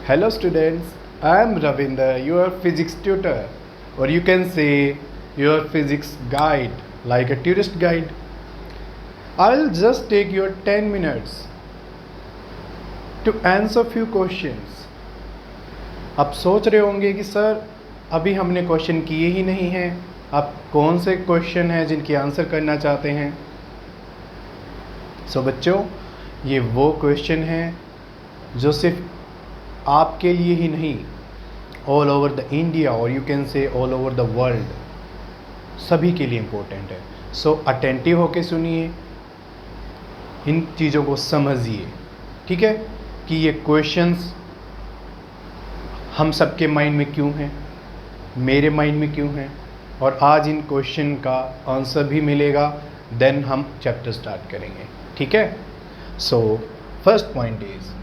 Hello students, I am Ravinder, your physics tutor, or you can say your physics guide, like a tourist guide. I'll just take your 10 minutes to answer few questions. आप सोच रहे होंगे कि sir अभी हमने question किए ही नहीं हैं, आप कौन से क्वेश्चन हैं जिनकी आंसर करना चाहते हैं। बच्चों, ये वो क्वेश्चन हैं जो सिर्फ आपके लिए ही नहीं, ऑल ओवर द इंडिया और यू कैन से ऑल ओवर द वर्ल्ड, सभी के लिए इम्पोर्टेंट है। अटेंटिव होके सुनिए, इन चीज़ों को समझिए, ठीक है, कि ये क्वेश्चंस हम सबके माइंड में क्यों हैं, मेरे माइंड में क्यों हैं, और आज इन क्वेश्चन का आंसर भी मिलेगा। देन हम चैप्टर स्टार्ट करेंगे, ठीक है। First point is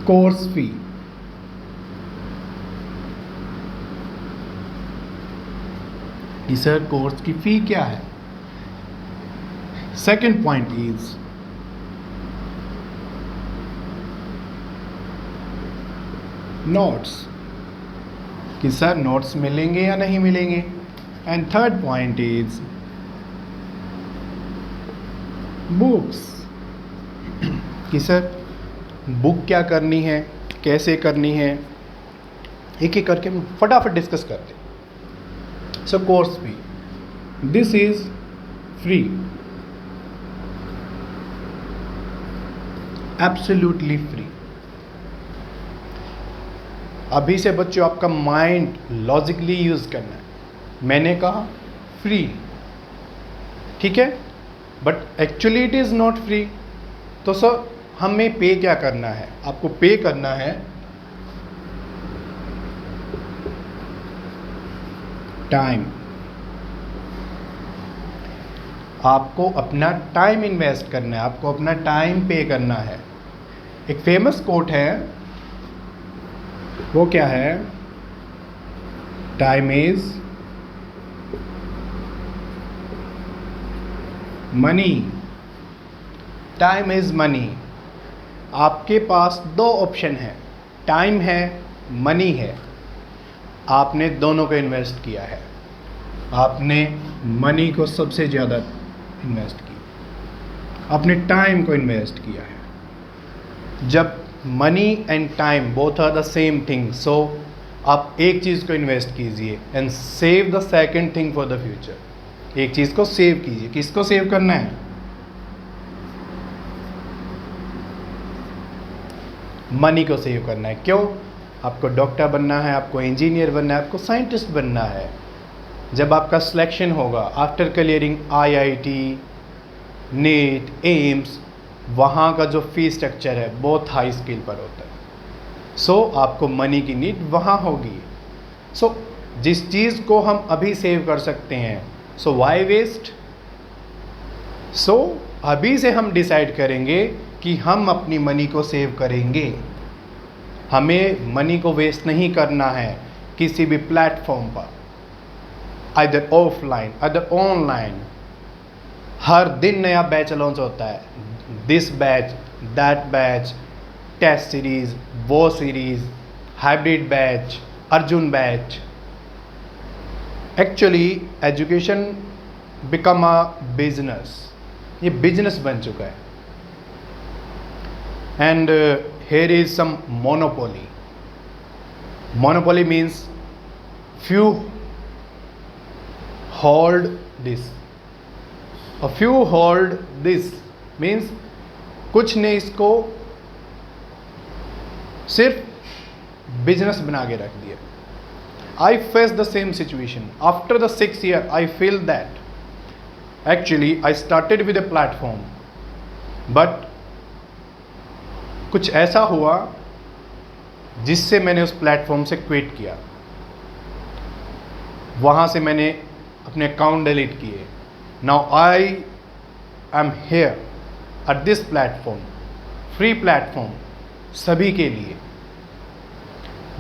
course fee. कि सर कोर्स की फी क्या है। सेकंड पॉइंट इज नोट्स, कि सर नोट्स मिलेंगे या नहीं मिलेंगे। And third point is books, कि सर बुक क्या करनी है, कैसे करनी है, एक एक करके हम फटाफट डिस्कस करते हैं। Course fee, this is free, absolutely free. अभी से बच्चों आपका माइंड लॉजिकली यूज करना है। मैंने कहा फ्री, ठीक है, but actually it is not free. तो सर हमें पे क्या करना है, आपको पे करना है टाइम। आपको अपना टाइम इन्वेस्ट करना है, आपको अपना टाइम पे करना है। एक फेमस कोट है, वो क्या है, time is money, time is money. आपके पास दो ऑप्शन है, टाइम है, मनी है। आपने दोनों को इन्वेस्ट किया है, आपने मनी को सबसे ज़्यादा इन्वेस्ट किया, आपने टाइम को इन्वेस्ट किया है। जब money and time both are the same thing, so आप एक चीज़ को इन्वेस्ट कीजिए and save the second thing for the future. एक चीज़ को सेव कीजिए। किसको सेव करना है, मनी को सेव करना है। क्यों, आपको डॉक्टर बनना है, आपको इंजीनियर बनना है, आपको साइंटिस्ट बनना है। जब आपका सिलेक्शन होगा after clearing IIT, NEET, AIIMS, वहाँ का जो फीस स्ट्रक्चर है बहुत हाई स्केल पर होता है। आपको मनी की नीड वहाँ होगी। जिस चीज़ को हम अभी सेव कर सकते हैं, वाई वेस्ट। अभी से हम डिसाइड करेंगे कि हम अपनी मनी को सेव करेंगे। हमें मनी को वेस्ट नहीं करना है किसी भी प्लेटफॉर्म पर, आइदर ऑफलाइन आइदर ऑनलाइन। हर दिन नया बैच लॉन्च होता है, this batch, that batch, test series, वो series, hybrid batch, Arjun batch. Actually education become a business, ये बिजनेस बन चुका है। And here is some monopoly. Monopoly means few hold this. A few hold this means कुछ ने इसको सिर्फ business बना के रख दिया। I face the same situation. After the 6 year, I feel that actually I started with a platform, but कुछ ऐसा हुआ जिससे मैंने उस प्लेटफॉर्म से क्विट किया। वहाँ से मैंने अपने अकाउंट डिलीट किए। Now I am here at this platform, free platform सभी के लिए।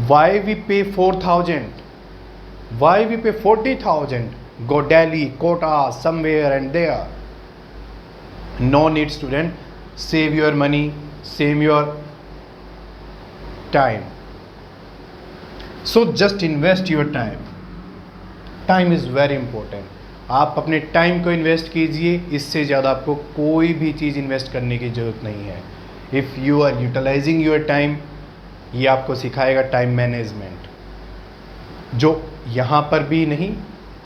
वाई वी पे 4,000, वाई वी पे 40,000, गो Delhi, Kota, somewhere and there. No need student, save your money, save your time. So just invest your time. Time is very important. आप अपने time को invest कीजिए, इससे ज़्यादा आपको कोई भी चीज़ इन्वेस्ट करने की ज़रूरत नहीं है. If you are utilising your time, ये आपको सिखाएगा टाइम मैनेजमेंट, जो यहाँ पर भी नहीं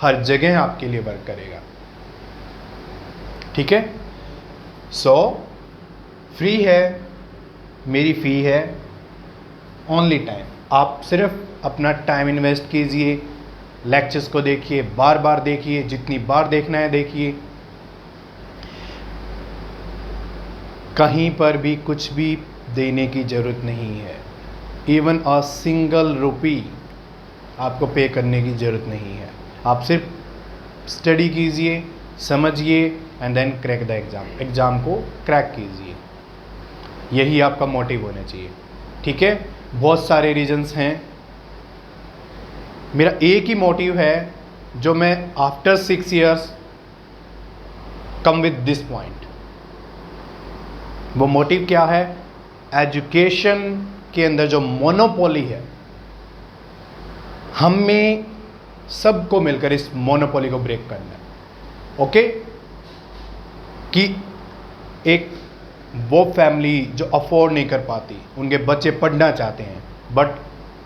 हर जगह आपके लिए वर्क करेगा. ठीक है. सो फ्री है, मेरी फ़ी है ओनली टाइम. आप सिर्फ अपना टाइम इन्वेस्ट कीजिए, लेक्चर्स को देखिए, बार बार देखिए, जितनी बार देखना है देखिए. कहीं पर भी कुछ भी देने की ज़रूरत नहीं है. इवन अ सिंगल रुपी आपको पे करने की ज़रूरत नहीं है. आप सिर्फ स्टडी कीजिए, समझिए and then crack the exam. Exam को क्रैक कीजिए, यही आपका मोटिव होना चाहिए. ठीक है. बहुत सारे रीजंस हैं. मेरा एक ही मोटिव है जो मैं after 6 years come with this point. वो मोटिव क्या है? एजुकेशन के अंदर जो मोनोपोली है, हमें सबको मिलकर इस मोनोपोली को ब्रेक करना है. ओके. कि एक वो फैमिली जो अफोर्ड नहीं कर पाती, उनके बच्चे पढ़ना चाहते हैं but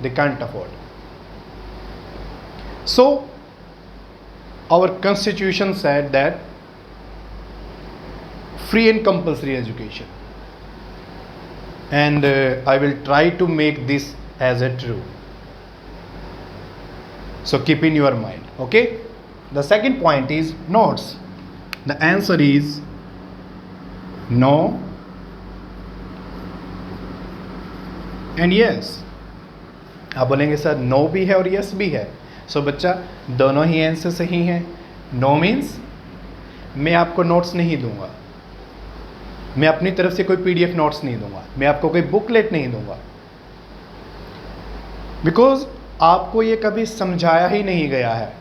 they can't afford. So, our constitution said that free and compulsory education, and I will try to make this as a true. So keep in your mind. Okay. The second point is notes. The answer is no and yes. आप बोलेंगे sir no भी है और yes भी है. सो बच्चा, दोनों ही answer सही हैं. नो मीन्स मैं आपको नोट्स नहीं दूंगा, मैं अपनी तरफ से कोई पीडीएफ नोट्स नहीं दूंगा, मैं आपको कोई बुकलेट नहीं दूंगा, बिकॉज आपको ये कभी समझाया ही नहीं गया है.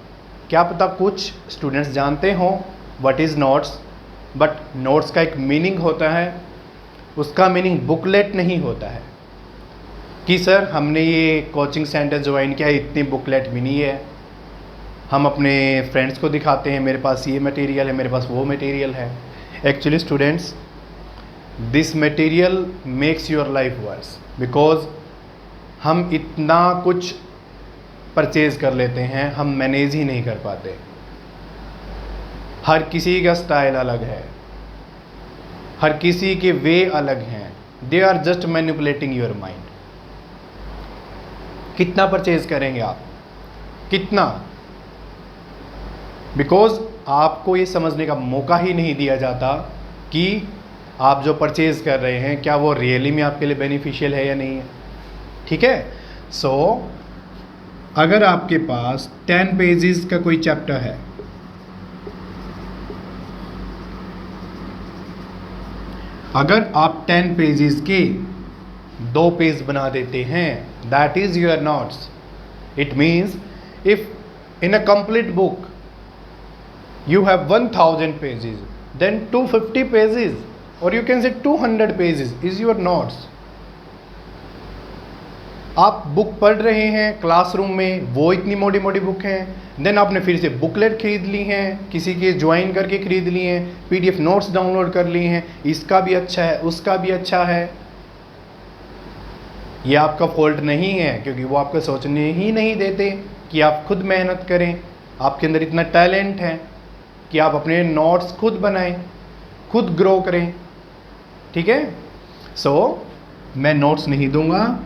क्या पता कुछ स्टूडेंट्स जानते हों what is notes, but notes का एक मीनिंग होता है, उसका मीनिंग बुकलेट नहीं होता है. कि सर हमने ये कोचिंग सेंटर ज्वाइन किया, इतनी बुकलेट भी नहीं है, हम अपने फ्रेंड्स को दिखाते हैं मेरे पास ये मटेरियल है, मेरे पास वो मटेरियल है. Actually students, this material makes your life worse, because हम इतना कुछ परचेज कर लेते हैं, हम मैनेज ही नहीं कर पाते. हर किसी का स्टाइल अलग है, हर किसी के वे अलग हैं. They are just manipulating your mind. कितना परचेज करेंगे आप, कितना? बिकॉज आपको ये समझने का मौका ही नहीं दिया जाता कि आप जो परचेज कर रहे हैं क्या वो रियली में आपके लिए बेनिफिशियल है या नहीं है. ठीक है. सो अगर आपके पास 10 पेजेस का कोई चैप्टर है, अगर आप 10 पेजेस के 2 पेज बना देते हैं, that is your notes. It means if in a complete book you have 1000 pages, then 250 pages or you can say 200 pages is your notes. आप बुक पढ़ रहे हैं क्लासरूम में, वो इतनी मोटी मोटी बुक हैं, देन आपने फिर से बुकलेट खरीद ली हैं, किसी के ज्वाइन करके खरीद लिए हैं, पीडीएफ नोट्स डाउनलोड कर लिए हैं, इसका भी अच्छा है उसका भी अच्छा है. ये आपका फॉल्ट नहीं है, क्योंकि वो आपको सोचने ही नहीं देते कि आप खुद मेहनत करें. आपके अंदर इतना टैलेंट है कि आप अपने नोट्स खुद बनाएं, खुद ग्रो करें. ठीक है. सो मैं नोट्स नहीं दूंगा,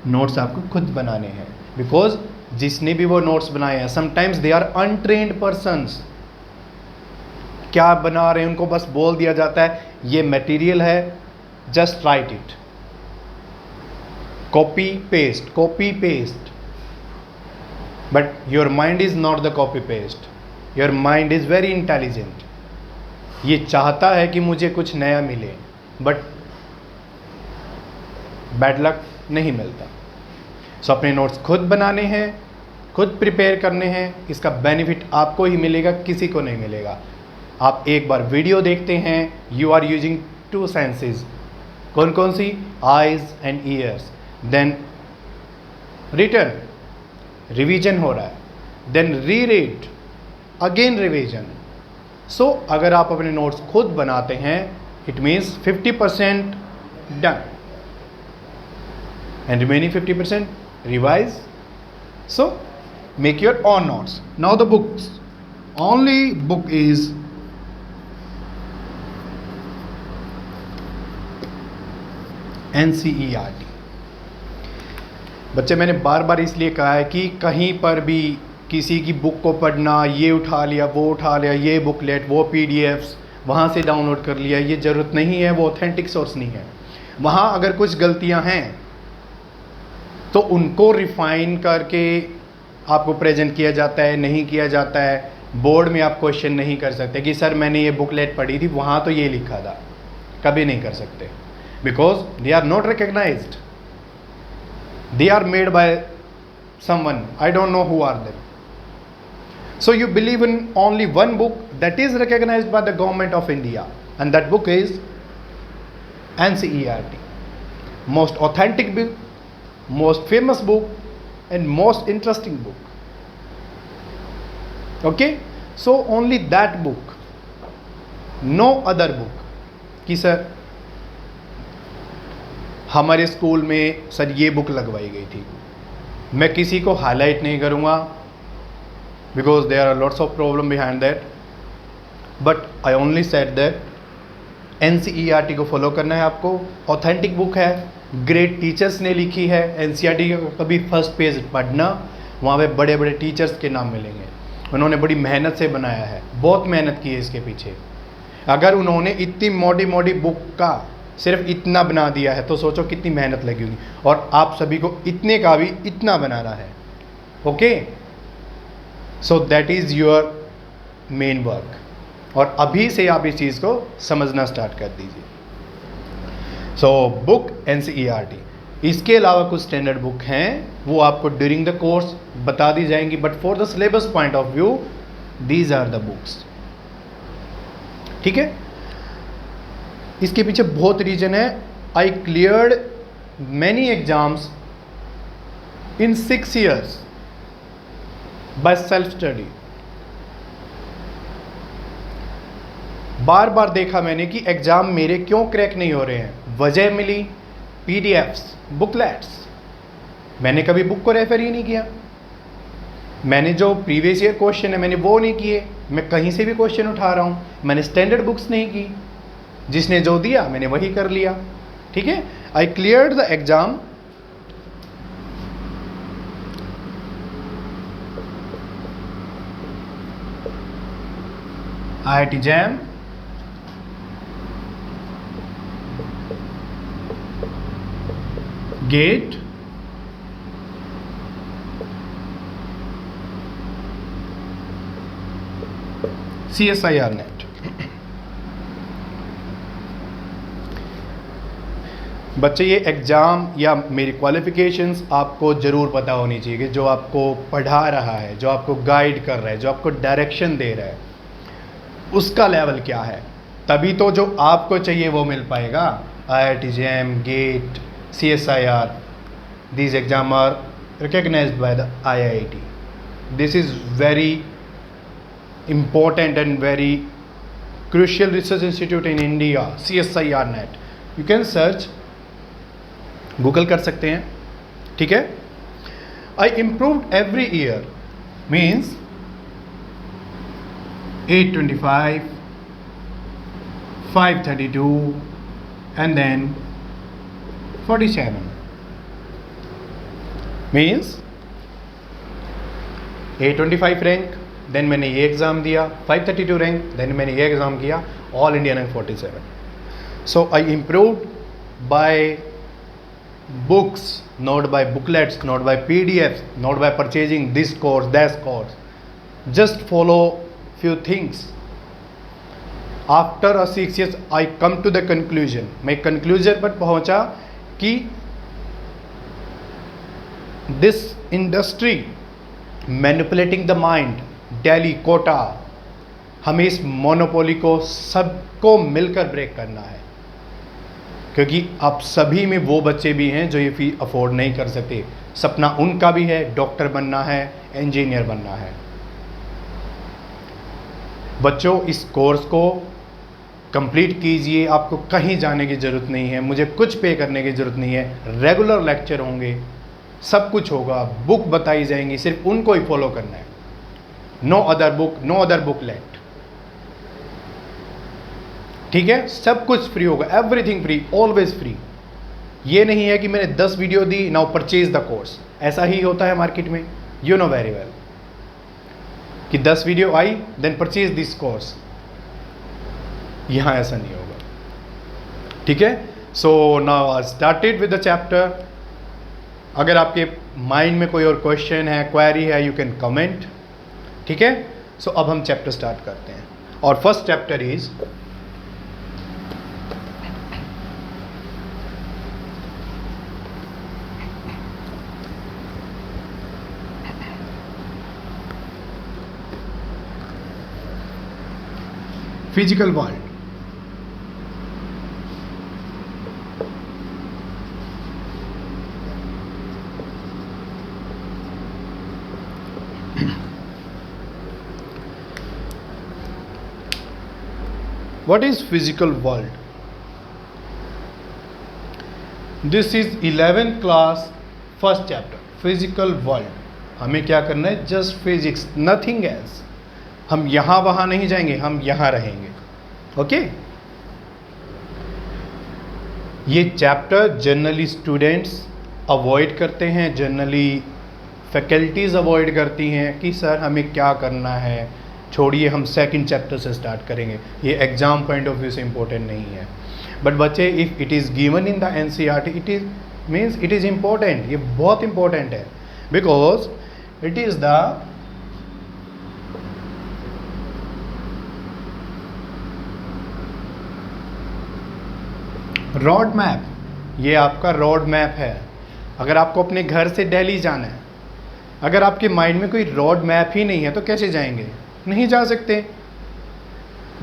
नोट्स आपको खुद बनाने हैं. बिकॉज जिसने भी वो नोट्स बनाए हैं, sometimes they are untrained persons. क्या बना रहे हैं उनको बस बोल दिया जाता है ये मटेरियल है, just right it. copy paste, but your mind is not the copy paste. Your mind is very intelligent. ये चाहता है कि मुझे कुछ नया मिले, बट बैड लक नहीं मिलता. सो अपने नोट्स खुद बनाने हैं, खुद प्रिपेयर करने हैं. इसका बेनिफिट आपको ही मिलेगा, किसी को नहीं मिलेगा. आप एक बार वीडियो देखते हैं, यू आर यूजिंग 2 सेंसेस. कौन कौन सी? Eyes and ears. Then return, revision हो रहा है, then reread, again revision. So अगर आप अपने नोट्स खुद बनाते हैं, it means 50% done and remaining 50% revise. So make your own notes. Now the books, only book is NCERT। बच्चे मैंने बार बार इसलिए कहा है कि कहीं पर भी किसी की बुक को पढ़ना, ये उठा लिया, वो उठा लिया, ये बुकलेट, वो PDFs वहाँ से डाउनलोड कर लिया, ये ज़रूरत नहीं है, वो ऑथेंटिक सोर्स नहीं है। वहाँ अगर कुछ गलतियाँ हैं तो उनको रिफाइन करके आपको प्रेजेंट किया जाता है, नहीं किया जाता है। बोर्ड में आप क्वेश्चन नहीं कर सकते कि सर मैंने ये बुकलेट पढ़ी थी, वहाँ तो ये लिखा था, कभी नहीं कर सकते, because they are not recognised, they are made by someone, I don't know who are them. So you believe in only one book that is recognized by the government of India, and that book is NCERT. Most authentic book, most famous book, and most interesting book. Okay? So only that book, no other book. कि sir हमारे school में sir ये book लगवाई गई थी, मैं किसी को हाईलाइट नहीं करूँगा, because there are lots of problem behind that, but I only said that NCERT को फॉलो करना है आपको। ऑथेंटिक बुक है, ग्रेट टीचर्स ने लिखी है। NCERT का कभी फर्स्ट पेज पढ़ना, वहाँ पे बड़े बड़े टीचर्स के नाम मिलेंगे, उन्होंने बड़ी मेहनत से बनाया है, बहुत मेहनत की है इसके पीछे। अगर उन्होंने इतनी मोटी मोटी बुक का सिर्फ इतना बना दिया है तो सोचो कितनी मेहनत लगी होगी, और आप सभी को इतने का भी इतना बनाना है। Okay, so that is your main work, और अभी से आप इस चीज़ को समझना स्टार्ट कर दीजिए। सो बुक NCERT, इसके अलावा कुछ स्टैंडर्ड बुक हैं, वो आपको ड्यूरिंग द कोर्स बता दी जाएंगी, but for the syllabus point of view these are the books. ठीक है, इसके पीछे बहुत रीजन है। I cleared many exams in 6 years by self study. बार बार देखा मैंने कि एग्जाम मेरे क्यों क्रैक नहीं हो रहे हैं, वजह मिली PDFs, बुकलेट्स। मैंने कभी बुक को रेफर ही नहीं किया, मैंने जो प्रीवियस ईयर क्वेश्चन है मैंने वो नहीं किए, मैं कहीं से भी क्वेश्चन उठा रहा हूँ, मैंने स्टैंडर्ड बुक्स नहीं की, जिसने जो दिया मैंने वही कर लिया। ठीक है, I cleared the exam IIT JAM, GATE, CSIR NET। बच्चे ये एग्ज़ाम या मेरी क्वालिफ़िकेशंस आपको ज़रूर पता होनी चाहिए कि जो आपको पढ़ा रहा है, जो आपको गाइड कर रहा है, जो आपको डायरेक्शन दे रहा है, उसका लेवल क्या है, तभी तो जो आपको चाहिए वो मिल पाएगा। IIT JAM, GATE, CSIR, these exams are recognized by the IIT. This is very important and very crucial research institute in India, CSIR NET. You can search, Google कर सकते हैं। ठीक है, I improved every year means 825, 532 and then 47 means 825 rank, then मैंने ये exam दिया, 532 rank, then मैंने ये एग्ज़ाम किया, all India rank 47। So I improved by books, not by booklets, not by PDFs, not by purchasing this course, that course. Just follow few things. After a 6 years, I come to the conclusion. मैं conclusion पर पहुंचा कि this industry manipulating the mind, Delhi, Kota, हमें इस monopoly को सबको मिलकर break करना है, क्योंकि आप सभी में वो बच्चे भी हैं जो ये फी अफोर्ड नहीं कर सकते। सपना उनका भी है, डॉक्टर बनना है, इंजीनियर बनना है। बच्चों, इस कोर्स को कंप्लीट कीजिए, आपको कहीं जाने की ज़रूरत नहीं है, मुझे कुछ पे करने की ज़रूरत नहीं है। रेगुलर लेक्चर होंगे, सब कुछ होगा, बुक बताई जाएंगी, सिर्फ उनको ही फॉलो करना है। No other book, no other booklet, ठीक है? सब कुछ फ्री होगा, एवरीथिंग फ्री, ऑलवेज फ्री। ये नहीं है कि मैंने 10 video the, now purchase the course. ऐसा ही होता है मार्केट में, यू नो वेरी वेल, कि 10 video I then purchase this course. यहां ऐसा नहीं होगा, ठीक है? So now I started with the chapter. अगर आपके माइंड में कोई और क्वेश्चन है, क्वेरी है, यू कैन कमेंट, ठीक है? सो अब हम चैप्टर स्टार्ट करते हैं, और first chapter is physical world. What is physical world? This is 11th class first chapter, physical world. हमें क्या करना है? Just physics, nothing else. हम यहाँ वहाँ नहीं जाएंगे, हम यहाँ रहेंगे, ओके? ये चैप्टर जनरली स्टूडेंट्स अवॉइड करते हैं, जनरली फैकल्टीज़ अवॉइड करती हैं कि सर हमें क्या करना है, छोड़िए हम सेकंड चैप्टर से स्टार्ट करेंगे, ये एग्ज़ाम पॉइंट ऑफ व्यू से इम्पोर्टेंट नहीं है। बट बच्चे, if it is given in the NCERT, it is means it is important, ये बहुत इम्पोर्टेंट है, because it is the road map. ये आपका रोड मैप है। अगर आपको अपने घर से दिल्ली जाना है, अगर आपके माइंड में कोई रोड मैप ही नहीं है तो कैसे जाएंगे? नहीं जा सकते।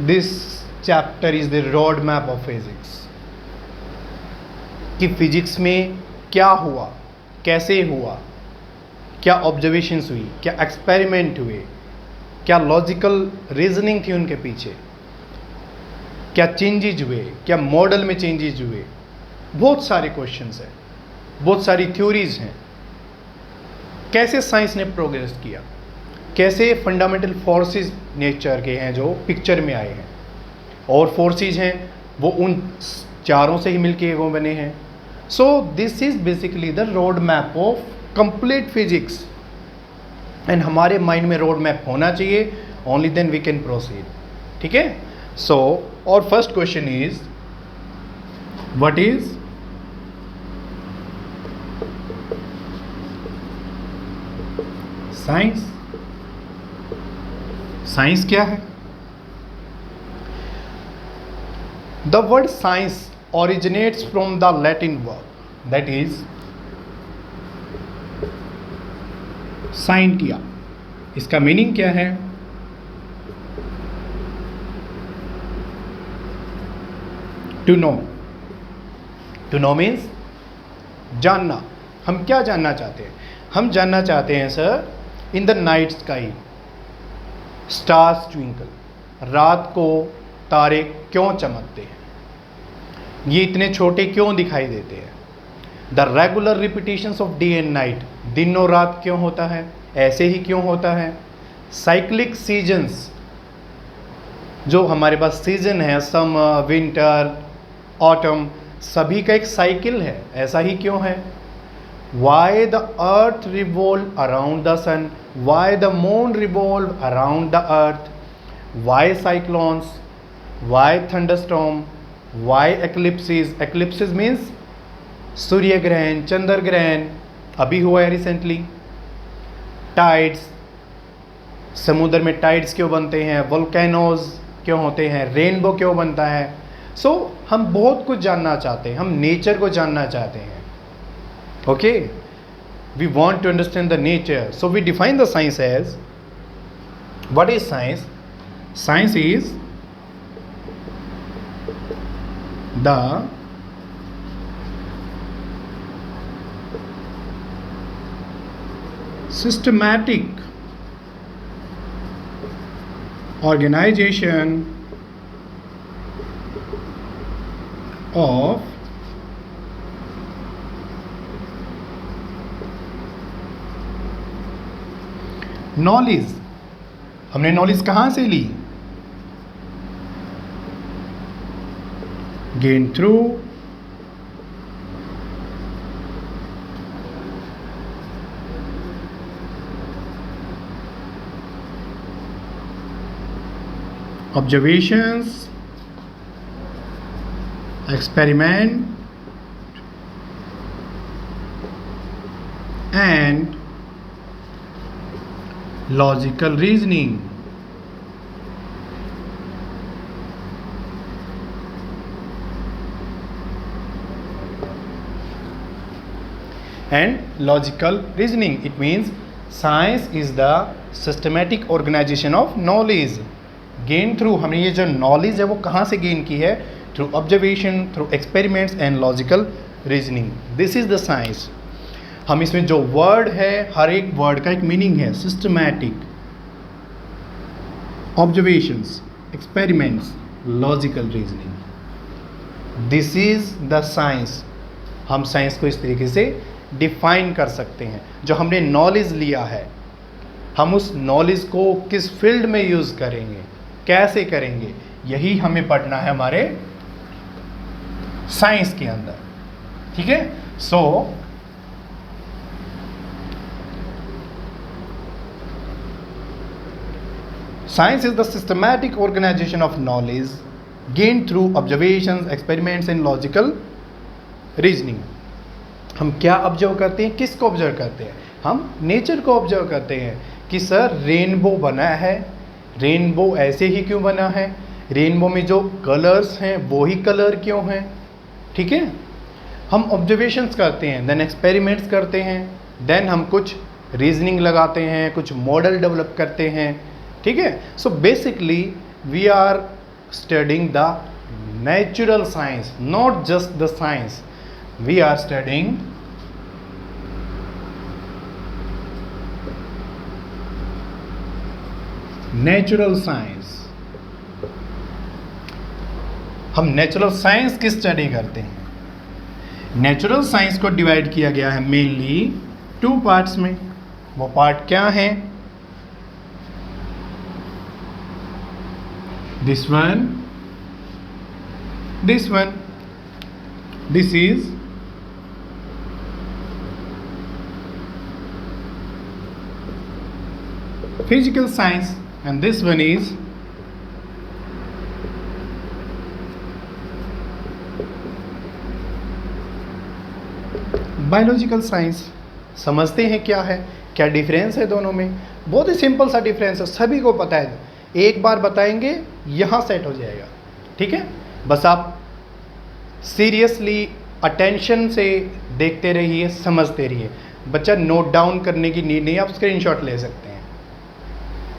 This chapter is the road map of physics, कि फिजिक्स में क्या हुआ, कैसे हुआ, क्या ऑब्जर्वेशंस हुई, क्या एक्सपेरिमेंट हुए, क्या लॉजिकल रीजनिंग थी उनके पीछे, क्या चेंजेज हुए, क्या मॉडल में चेंजेज हुए। बहुत सारे क्वेश्चंस हैं, बहुत सारी थ्योरीज हैं। कैसे साइंस ने प्रोग्रेस किया, कैसे फंडामेंटल फोर्सेस नेचर के हैं जो पिक्चर में आए हैं, और फोर्सेस हैं वो उन चारों से ही मिलके वो बने हैं। So this is basically the road map of complete physics, and हमारे माइंड में रोड मैप होना चाहिए, only then we can proceed, ठीक है? सो और first question is, what is science? Science क्या है? The word science originates from the Latin verb, that is साइन किया। इसका मीनिंग क्या है? To know. To know means जानना। हम क्या जानना चाहते हैं? हम जानना चाहते हैं sir, in the night sky stars twinkle, रात को तारे क्यों चमकते हैं, ये इतने छोटे क्यों दिखाई देते हैं? The regular repetitions of day and night, दिन और रात क्यों होता है, ऐसे ही क्यों होता है? साइक्लिक सीजन्स, जो हमारे पास सीजन है, समर, विंटर, ऑटम, सभी का एक साइकिल है, ऐसा ही क्यों है? Why the earth revolve around the sun, why the moon revolve around the earth, why cyclones, why thunderstorm, why eclipses. Eclipses means सूर्य ग्रहण, चंद्र ग्रहण अभी हुआ है रिसेंटली। टाइड्स, समुद्र में टाइड्स क्यों बनते हैं, वोल्केनोज क्यों होते हैं, रेनबो क्यों बनता है। सो हम बहुत कुछ जानना चाहते हैं, हम नेचर को जानना चाहते हैं। Okay, we want to understand the nature, so we define the science as, what is science? Science is the systematic organization of knowledge. हमने नॉलेज कहाँ से ली? Gain through observations, experiment and logical reasoning. And logical reasoning, it means science is the systematic organization of knowledge. Gain through, हमने ये जो knowledge है वो कहाँ से गेन की है? Through observation, through experiments and logical reasoning. This is the science. हम इसमें जो वर्ड है, हर एक वर्ड का एक मीनिंग है। Systematic, observations, experiments, logical reasoning, this is the science. हम साइंस को इस तरीके से डिफाइन कर सकते हैं। जो हमने नॉलेज लिया है, हम उस नॉलेज को किस फील्ड में यूज़ करेंगे, कैसे करेंगे, यही हमें पढ़ना है हमारे साइंस के अंदर। ठीक है? So science is the systematic organisation of knowledge gain through observations, experiments and logical reasoning. हम क्या ऑब्जर्व करते हैं? किसको ऑब्जर्व करते हैं? हम नेचर को ऑब्जर्व करते हैं कि सर रेनबो बना है, रेनबो ऐसे ही क्यों बना है, रेनबो में जो कलर्स हैं वो ही कलर क्यों हैं। ठीक है? हम ऑब्जर्वेशंस करते हैं, देन एक्सपेरिमेंट्स करते हैं, देन हम कुछ रीजनिंग लगाते हैं, कुछ मॉडल डेवलप करते हैं। ठीक है? So basically we are studying the natural science, not just the science, we are studying natural science. हम नेचुरल साइंस की स्टडी करते हैं। नेचुरल साइंस को डिवाइड किया गया है मेनली 2 पार्ट्स में। वो पार्ट क्या है? This one, this one, this is physical science and this one is biological science. समझते हैं क्या है, क्या डिफरेंस है दोनों में? बहुत ही सिंपल सा डिफरेंस है, सभी को पता है। एक बार बताएंगे यहाँ सेट हो जाएगा। ठीक है? बस आप सीरियसली अटेंशन से देखते रहिए, समझते रहिए। बच्चा नोट डाउन करने की नीड नहीं, आप स्क्रीनशॉट ले सकते हैं।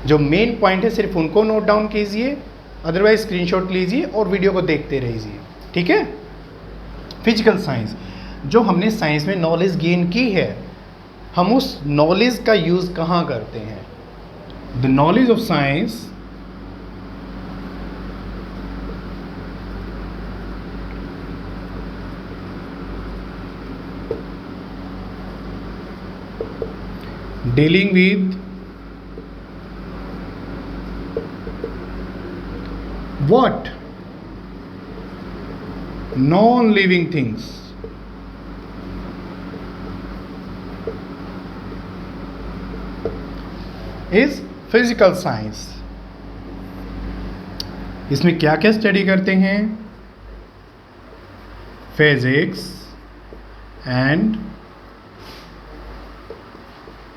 जो मेन पॉइंट है सिर्फ उनको नोट डाउन कीजिए, अदरवाइज स्क्रीनशॉट लीजिए और वीडियो को देखते रहिए। ठीक है? फिजिकल साइंस, जो हमने साइंस में नॉलेज गेन की है, हम उस नॉलेज का यूज़ कहाँ करते हैं? The knowledge of science dealing with what? Non-living things. Is physical science. इसमें क्या क्या स्टडी करते हैं? Physics and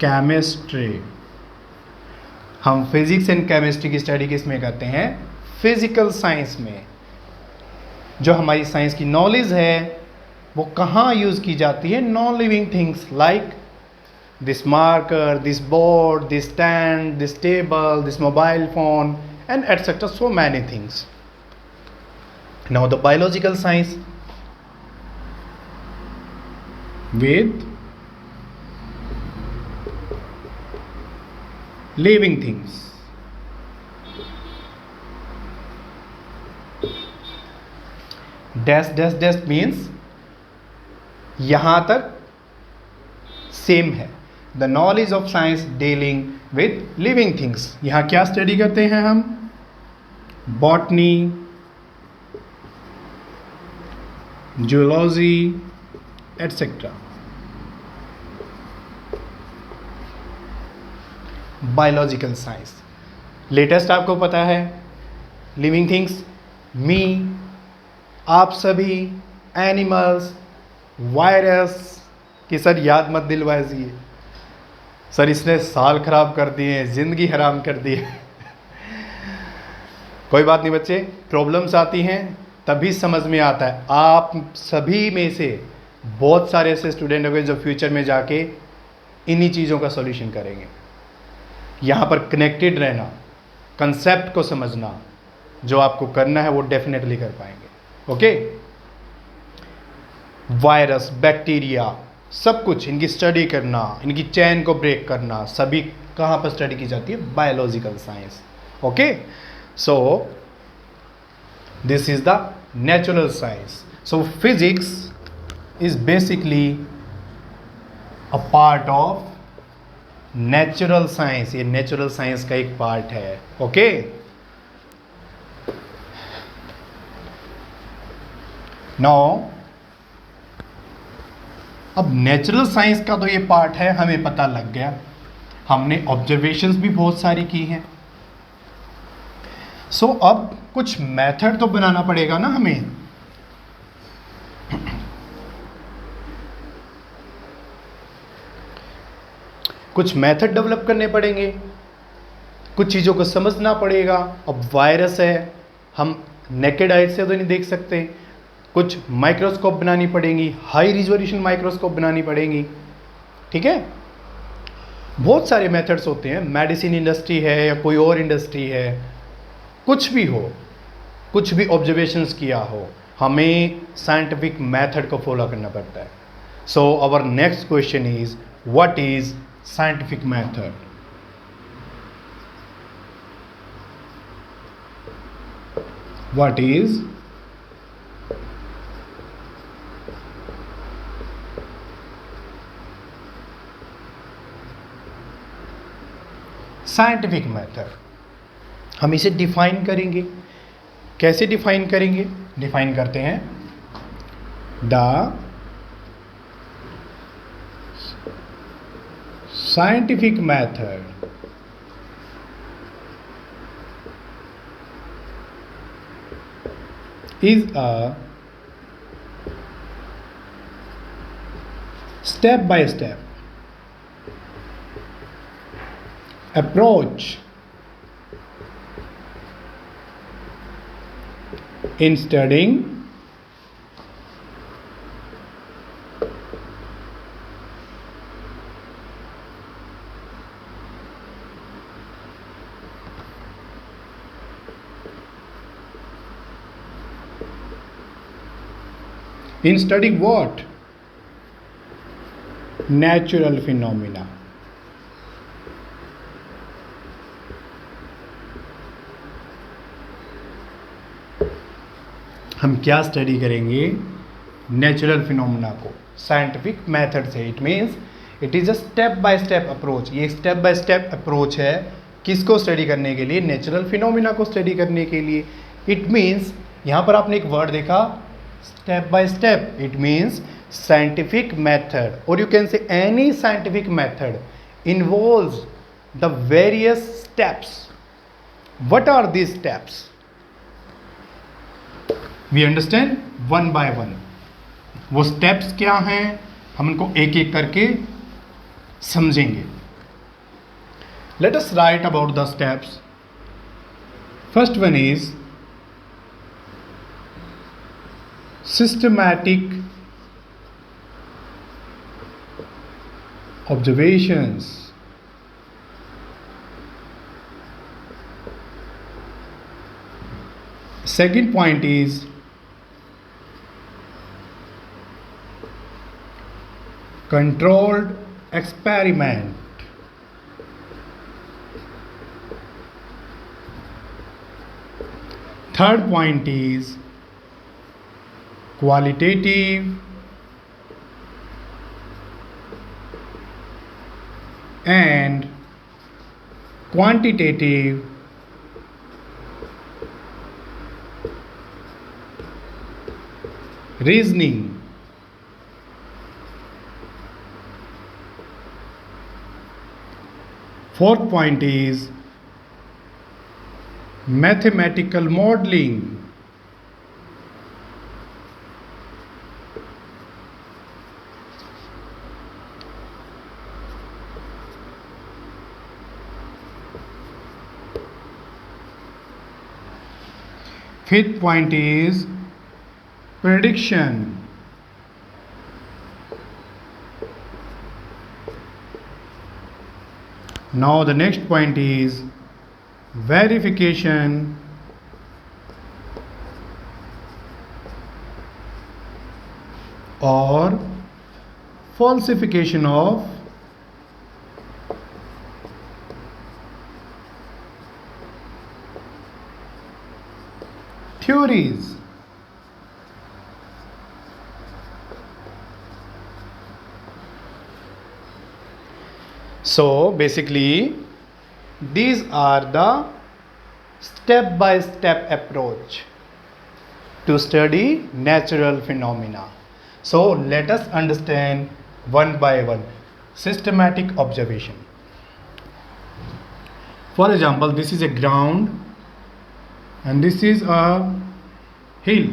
chemistry. हम फिजिक्स एंड केमिस्ट्री की स्टडी किस में करते हैं? फिजिकल साइंस में। जो हमारी साइंस की नॉलेज है वो कहाँ यूज़ की जाती है? Non living things like this marker, this board, this stand, this table, this mobile phone and etc. so many things. Now the biological science with living things. Dash dash dash means यहां तक same है. The knowledge of science dealing with living things. यहां क्या study करते हैं हम? Botany, zoology etcetera. Biological science. Latest आपको पता है लिविंग थिंग्स, मी, आप सभी, एनिमल्स, वायरस कि सर याद मत दिलवाइए सर, इसने साल खराब कर दिए, ज़िंदगी हराम कर दी है. कोई बात नहीं बच्चे, प्रॉब्लम्स आती हैं तभी समझ में आता है. आप सभी में से बहुत सारे ऐसे स्टूडेंट होंगे जो फ्यूचर में जाके इन्हीं चीज़ों का सॉल्यूशन करेंगे. यहाँ पर कनेक्टेड रहना, कंसेप्ट को समझना, जो आपको करना है वो डेफिनेटली कर पाएंगे. ओके. वायरस, बैक्टीरिया, सब कुछ इनकी स्टडी करना, इनकी चेन को ब्रेक करना, सभी कहाँ पर स्टडी की जाती है? Biological science. Okay. So this is the natural science. So physics is basically a part of natural science. ये नेचुरल साइंस का एक पार्ट है. ओके. नाउ अब नेचुरल साइंस का तो ये पार्ट है, हमें पता लग गया. हमने ऑब्जर्वेशंस भी बहुत सारी की हैं. सो अब कुछ मेथड तो बनाना पड़ेगा ना हमें. कुछ मेथड डेवलप करने पड़ेंगे, कुछ चीज़ों को समझना पड़ेगा. अब वायरस है, हम नेकेड आइज से तो नहीं देख सकते. कुछ माइक्रोस्कोप बनानी पड़ेंगी, हाई रिजोल्यूशन माइक्रोस्कोप बनानी पड़ेंगी. ठीक है. बहुत सारे मेथड्स होते हैं. मेडिसिन इंडस्ट्री है या कोई और इंडस्ट्री है, कुछ भी हो, कुछ भी ऑब्जर्वेशंस किया हो, हमें साइंटिफिक मेथड को फॉलो करना पड़ता है. So our next question is what is scientific method? What is scientific method? हम इसे डिफाइन करेंगे. कैसे डिफाइन करेंगे? डिफाइन करते हैं the scientific method is a step by step approach in studying what? Natural phenomena. हम क्या स्टडी करेंगे? नेचुरल फिनोमेना को साइंटिफिक मेथड से. It means it is a step by step approach. ये स्टेप बाय स्टेप अप्रोच है किसको study करने के लिए? नेचुरल फिनोमेना को स्टडी करने के लिए. इट मीन्स यहाँ पर आपने एक वर्ड देखा, step by step. It means scientific method, और you can say any scientific method involves the various steps. What are these steps? We understand one by one. वो स्टेप्स क्या हैं, हम उनको एक एक करके समझेंगे. Let us write about the steps. First one is systematic observations. Second point is controlled experiment. Third point is qualitative and quantitative reasoning. Fourth point is mathematical modeling. Fifth point is prediction. Now the next point is verification or falsification of theories. So basically these are the step by step approach to study natural phenomena. So let us understand one by one. Systematic observation. For example, this is a ground and this is a hill.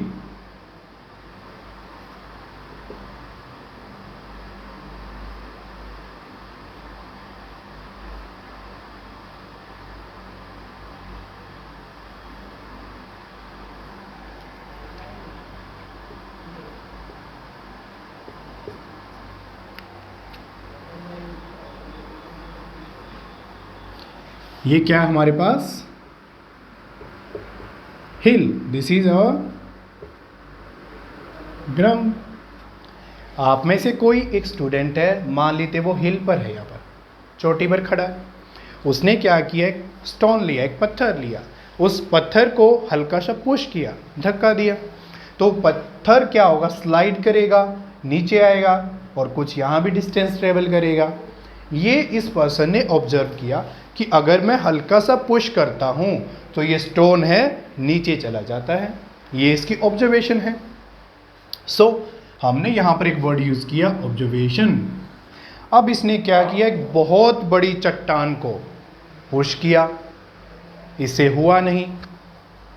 ये क्या है हमारे पास? Hill. This is a ground. आप में से कोई एक स्टूडेंट है, मान लीजिए वो हिल पर है, यहाँ पर चोटी पर खड़ा है. उसने क्या किया, एक स्टोन लिया, एक पत्थर लिया, उस पत्थर को हल्का सा पुश किया, धक्का दिया, तो पत्थर क्या होगा, स्लाइड करेगा, नीचे आएगा और कुछ यहाँ भी डिस्टेंस ट्रेवल करेगा. ये इस पर्सन ने ऑब्जर्व किया कि अगर मैं हल्का सा पुश करता हूँ तो ये स्टोन है नीचे चला जाता है. ये इसकी ऑब्जर्वेशन है. सो हमने यहाँ पर एक वर्ड यूज़ किया, ऑब्जर्वेशन. अब इसने क्या किया, एक बहुत बड़ी चट्टान को पुश किया, इससे हुआ नहीं.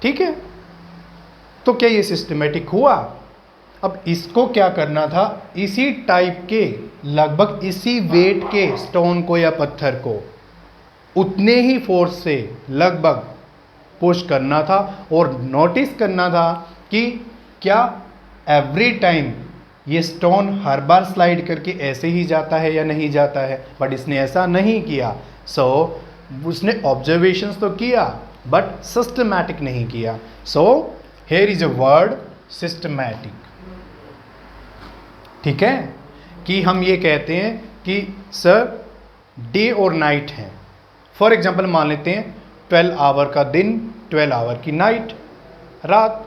ठीक है, तो क्या ये सिस्टमेटिक हुआ? अब इसको क्या करना था, इसी टाइप के लगभग इसी वेट के स्टोन को या पत्थर को उतने ही फोर्स से लगभग पुश करना था और नोटिस करना था कि क्या एवरी टाइम ये स्टोन हर बार स्लाइड करके ऐसे ही जाता है या नहीं जाता है. बट इसने ऐसा नहीं किया. सो उसने ऑब्जर्वेशंस तो किया बट सिस्टमैटिक नहीं किया. So here is a word, systematic. ठीक है, कि हम ये कहते हैं कि सर डे और नाइट है. फॉर एग्जाम्पल मान लेते हैं 12 आवर का दिन, 12 आवर की नाइट, रात.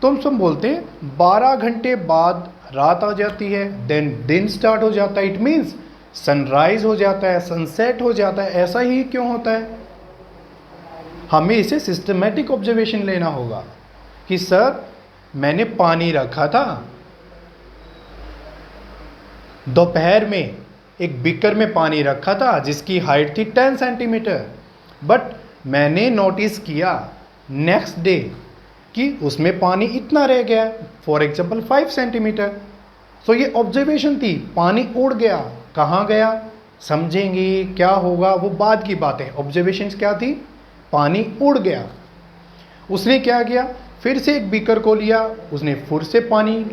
तो हम बोलते हैं 12 घंटे बाद रात आ जाती है, देन दिन स्टार्ट हो जाता है. इट मीन्स सनराइज हो जाता है, सनसेट हो जाता है. ऐसा ही क्यों होता है? हमें इसे सिस्टमैटिक ऑब्जर्वेशन लेना होगा कि सर मैंने पानी रखा था दोपहर में, एक बीकर में पानी रखा था जिसकी हाइट थी 10 सेंटीमीटर, बट मैंने नोटिस किया नेक्स्ट डे कि उसमें पानी इतना रह गया, फॉर एग्जांपल 5 सेंटीमीटर. सो ये ऑब्जर्वेशन थी, पानी उड़ गया. कहाँ गया समझेंगे, क्या होगा वो बाद की बात है. ऑब्जर्वेशंस क्या थी, पानी उड़ गया. उसने क्या किया, फिर से एक बीकर को लिया, उसने फिर से पानी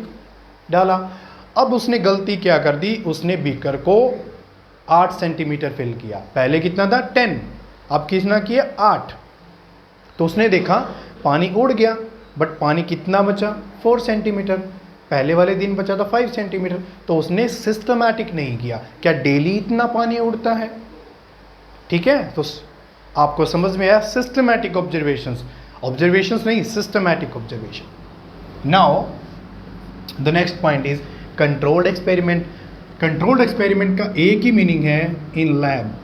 डाला. अब उसने गलती क्या कर दी, उसने बीकर को 8 सेंटीमीटर फिल किया. पहले कितना था 10, अब कितना किया 8. तो उसने देखा पानी उड़ गया बट पानी कितना बचा 4 सेंटीमीटर. पहले वाले दिन बचा था 5 सेंटीमीटर. तो उसने सिस्टमैटिक नहीं किया. क्या डेली इतना पानी उड़ता है? ठीक है, तो आपको समझ में आया सिस्टमैटिक ऑब्जर्वेशंस. ऑब्जर्वेशंस नहीं, systematic observation. Now the next point is controlled experiment. Controlled experiment का एक ही मीनिंग है इन लैब,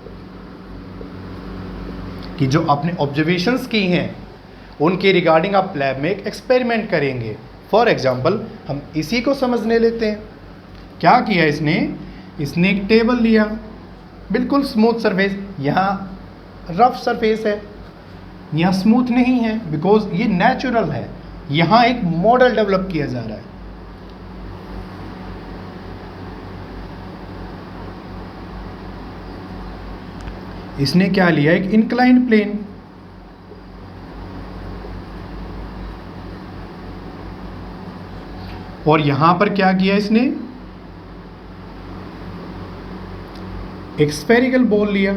कि जो आपने ऑब्जर्वेशंस की हैं उनके रिगार्डिंग आप लैब में एक एक्सपेरिमेंट करेंगे। फॉर एग्जाम्पल हम इसी को समझने लेते हैं। क्या किया इसने एक टेबल लिया, बिल्कुल स्मूथ सरफेस, यहाँ रफ सरफेस है, यहाँ स्मूथ नहीं है, बिकॉज ये नेचुरल है। यहाँ एक मॉडल डेवलप किया जा रहा है। इसने क्या लिया, एक इंक्लाइंड प्लेन, और यहां पर क्या किया इसने, एक स्फेरिकल बॉल लिया।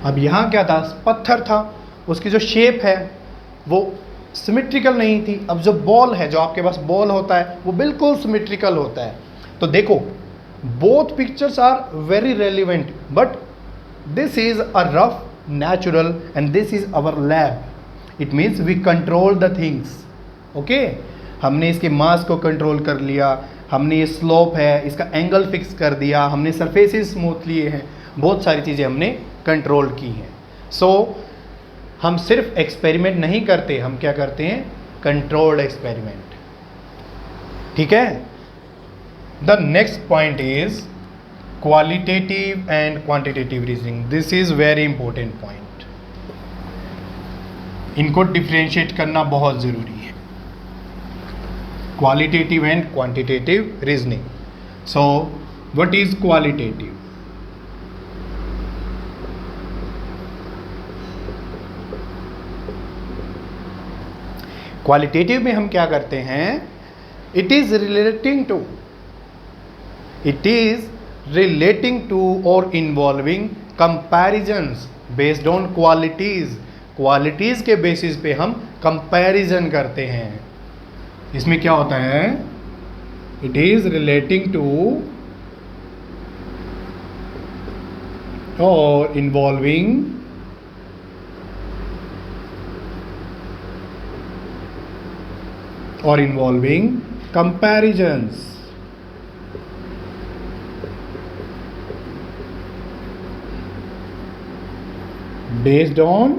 अब यहां क्या था, पत्थर था, उसकी जो शेप है वो सिमेट्रिकल नहीं थी। अब जो बॉल है, जो आपके पास बॉल होता है, वो बिल्कुल सिमेट्रिकल होता है। तो देखो, both pictures are very relevant, but this is a rough natural and this is our lab। it means we control the things। okay, हमने इसके मास को कंट्रोल कर लिया, हमने ये स्लोप है इसका एंगल फिक्स कर दिया, हमने सरफेसेस स्मूथ लिए हैं, बहुत सारी चीज़ें हमने कंट्रोल की हैं। सो हम सिर्फ एक्सपेरिमेंट नहीं करते, हम क्या करते हैं, कंट्रोल्ड एक्सपेरिमेंट। ठीक है। The next point is qualitative and quantitative reasoning। this is very important point। इनको डिफरेंशिएट करना बहुत ज़रूरी है, qualitative and quantitative reasoning। so what is qualitative? Qualitative में हम क्या करते हैं, it is relating to or involving comparisons based on qualities। Qualities के बेसिस पे हम कंपैरिजन करते हैं। इसमें क्या होता है, इट इज रिलेटिंग टू और involving comparisons based on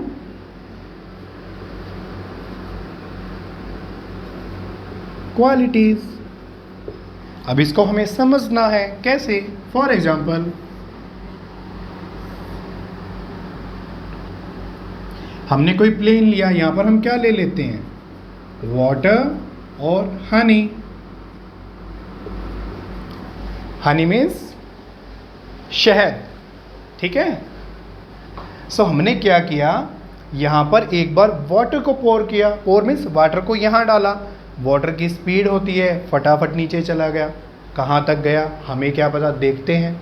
qualities. अब इसको हमें समझना है कैसे। फॉर एग्जाम्पल हमने कोई प्लेन लिया, यहां पर हम क्या ले लेते हैं, वाटर और हनी। हनी मीन्स शहद। ठीक है। सो हमने क्या किया, यहाँ पर एक बार वाटर को पोर किया, पोर मीन्स वाटर को यहाँ डाला, वाटर की स्पीड होती है, फटाफट नीचे चला गया, कहाँ तक गया हमें क्या पता, देखते हैं।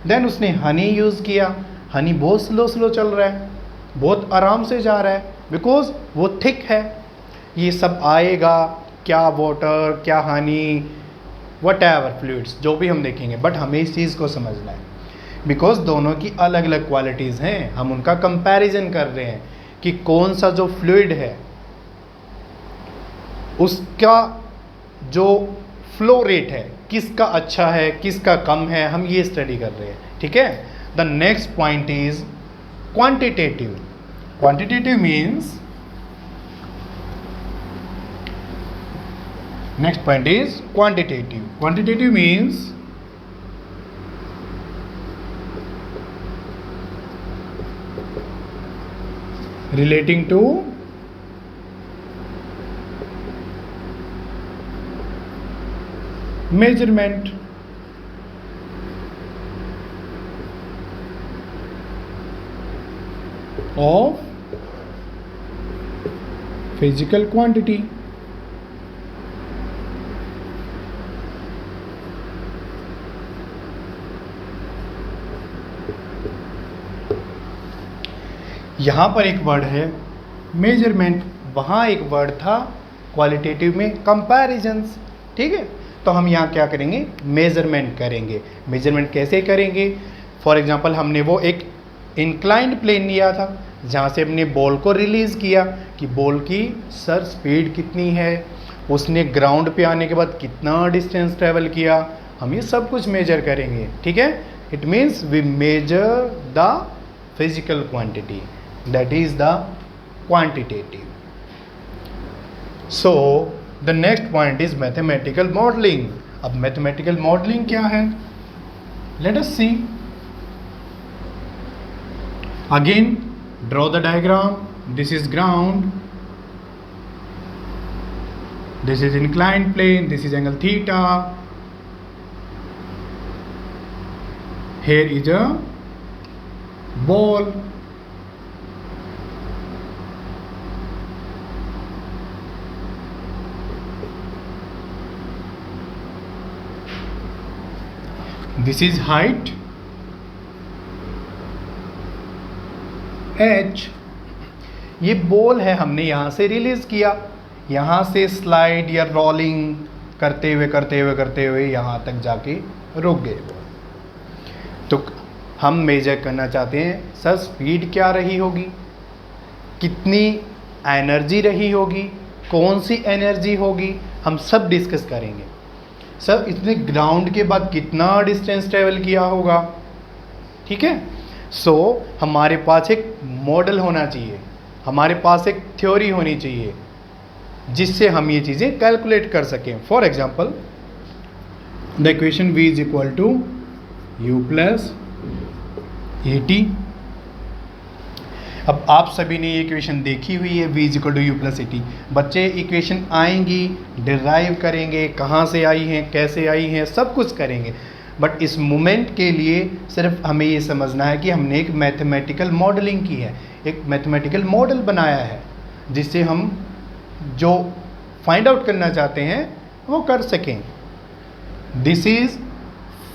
देन उसने हनी यूज़ किया, हनी बहुत स्लो चल रहा है, बहुत आराम से जा रहा है, बिकॉज वो थिक है। ये सब आएगा, क्या वाटर क्या हनी, वट एवर फ्लूइड्स जो भी हम देखेंगे, बट हमें इस चीज़ को समझना है, बिकॉज दोनों की अलग अलग क्वालिटीज़ हैं। हम उनका कंपैरिजन कर रहे हैं कि कौन सा जो फ्लूइड है उसका जो फ्लो रेट है, किसका अच्छा है किसका कम है, हम ये स्टडी कर रहे हैं। ठीक है। The next point is quantitative. Quantitative means, next point is quantitative। quantitative means relating to measurement of physical quantity। यहाँ पर एक वर्ड है मेजरमेंट, वहाँ एक वर्ड था क्वालिटेटिव में कंपैरिजंस। ठीक है। तो हम यहाँ क्या करेंगे, मेजरमेंट करेंगे। मेजरमेंट कैसे करेंगे, फॉर एग्जांपल हमने वो एक इंक्लाइंड प्लेन लिया था जहाँ से हमने बॉल को रिलीज़ किया कि बॉल की सर स्पीड कितनी है, उसने ग्राउंड पे आने के बाद कितना डिस्टेंस ट्रेवल किया, हम ये सब कुछ मेजर करेंगे, ठीक है। It means we measure the physical quantity, that is the quantitative. So the next point is mathematical modelling. अब मैथमेटिकल मॉडलिंग क्या है, let us see. Again draw the diagram, this is ground, this is inclined plane, this is angle theta, here is a ball, this is height h, ये ball है, हमने यहाँ से release किया, यहाँ से स्लाइड या रोलिंग करते हुए यहाँ तक जाके रुक गए। तो हम मेजर करना चाहते हैं सर स्पीड क्या रही होगी, कितनी एनर्जी रही होगी, कौन सी एनर्जी होगी, हम सब डिस्कस करेंगे। सर इसने ग्राउंड के बाद कितना डिस्टेंस ट्रेवल किया होगा, ठीक है। सो हमारे पास एक मॉडल होना चाहिए, हमारे पास एक थ्योरी होनी चाहिए जिससे हम ये चीज़ें कैलकुलेट कर सकें। For example the equation v is equal to u plus AT। अब आप सभी ने ये इक्वेशन देखी हुई है, v is equal to u plus AT। बच्चे इक्वेशन आएंगी, डिराइव करेंगे, कहाँ से आई हैं, कैसे आई हैं, सब कुछ करेंगे, बट इस मोमेंट के लिए सिर्फ हमें ये समझना है कि हमने एक मैथमेटिकल मॉडलिंग की है, एक मैथमेटिकल मॉडल बनाया है जिससे हम जो फाइंड आउट करना चाहते हैं वो कर सकें। This is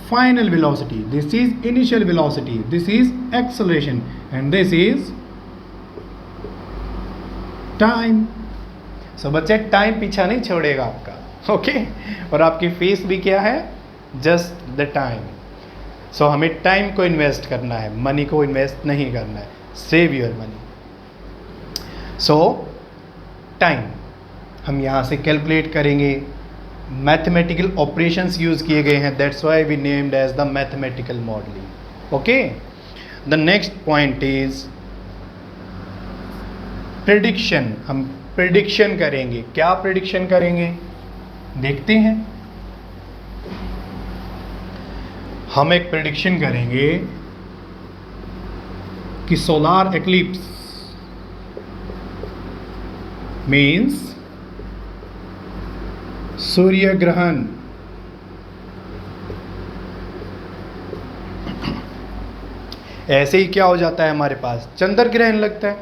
final velocity, this is initial velocity, this is acceleration and this is time. So बच्चे टाइम पीछा नहीं छोड़ेगा आपका, ओके और आपकी फीस भी क्या है, जस्ट द टाइम। सो हमें टाइम को इन्वेस्ट करना है, मनी को इन्वेस्ट नहीं करना है, save your money. So time हम यहाँ से कैलकुलेट करेंगे, मैथमेटिकल ऑपरेशंस यूज़ किए गए हैं, that's why we named as the mathematical modelling, okay. The next point is prediction. हम प्रेडिक्शन करेंगे, क्या प्रेडिक्शन करेंगे देखते हैं। हम एक प्रेडिक्शन करेंगे कि सोलार एक्लिप्स मीन्स सूर्य ग्रहण ऐसे ही क्या हो जाता है हमारे पास, चंद्र ग्रहण लगता है,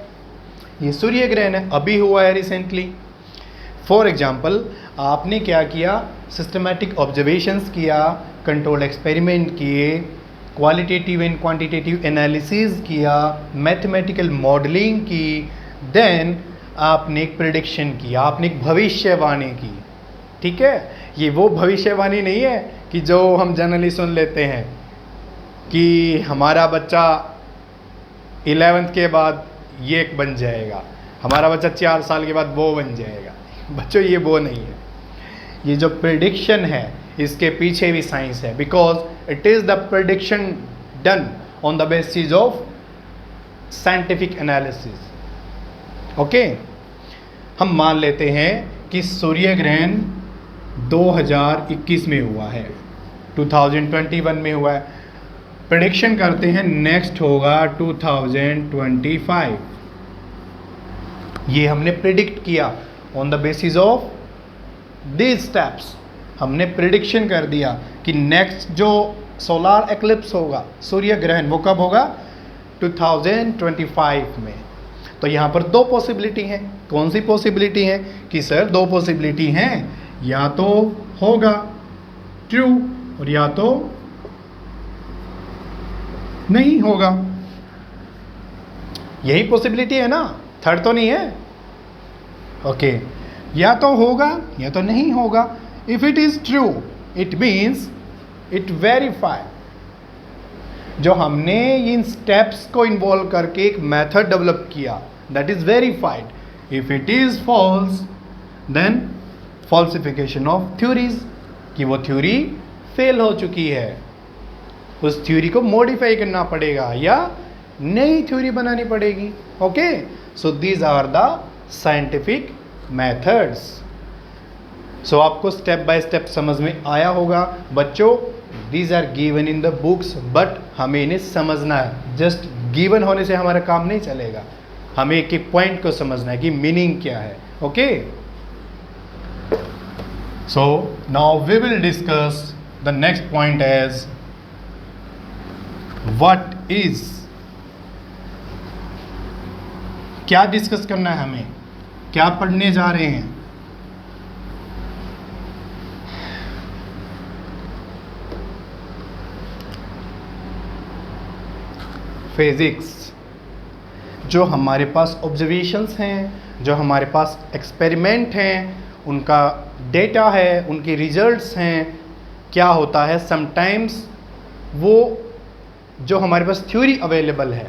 ये सूर्य ग्रहण है, अभी हुआ है रिसेंटली। फॉर एग्जाम्पल आपने क्या किया, सिस्टमैटिक ऑब्जर्वेशंस किया, कंट्रोल एक्सपेरिमेंट किए, क्वालिटेटिव एंड क्वांटिटेटिव एनालिसिस किया, मैथमेटिकल मॉडलिंग की, देन आपने एक प्रेडिक्शन की, आपने एक भविष्यवाणी की, ठीक है। ये वो भविष्यवाणी नहीं है कि जो हम जनरली सुन लेते हैं कि हमारा बच्चा 11th के बाद ये बन जाएगा, हमारा बच्चा 4 साल के बाद वो बन जाएगा। बच्चों ये वो नहीं है, ये जो प्रेडिक्शन है इसके पीछे भी साइंस है, because it is the prediction done on the basis of scientific analysis, okay. हम मान लेते हैं कि सूर्य ग्रहण 2021 में हुआ है, 2021 में हुआ है, प्रेडिक्शन करते हैं नेक्स्ट होगा 2025। ये हमने प्रेडिक्ट किया on the basis of these steps, हमने प्रेडिक्शन कर दिया कि नेक्स्ट जो सोलार एक्लिप्स होगा, सूर्य ग्रहण, वो कब होगा, 2025 में। तो यहाँ पर दो पॉसिबिलिटी हैं, कौन सी पॉसिबिलिटी है कि सर दो पॉसिबिलिटी हैं, या तो होगा ट्रू और या तो नहीं होगा, यही पॉसिबिलिटी है ना, थर्ड तो नहीं है, ओके। या तो होगा या तो नहीं होगा। If it is true it means it verify जो हमने इन स्टेप्स को इन्वॉल्व करके एक मेथड डेवलप किया, that is verified. If it is false then falsification of theories, कि वो थ्योरी फेल हो चुकी है, उस थ्योरी को मॉडिफाई करना पड़ेगा या नई थ्योरी बनानी पड़ेगी। Okay, so these are the scientific methods. So आपको स्टेप बाय स्टेप समझ में आया होगा बच्चों। These are given in the books, but हमें इन्हें समझना है। जस्ट गिवन होने से हमारा काम नहीं चलेगा, हमें एक एक पॉइंट को समझना है कि मीनिंग क्या है। Okay, so now we will discuss the next point as what is. क्या डिस्कस करना है हमें, क्या पढ़ने जा रहे हैं? फिजिक्स। जो हमारे पास ऑब्जर्वेशंस हैं, जो हमारे पास एक्सपेरिमेंट हैं, उनका डेटा है, उनके रिजल्ट्स हैं, क्या होता है समटाइम्स वो जो हमारे पास थ्योरी अवेलेबल है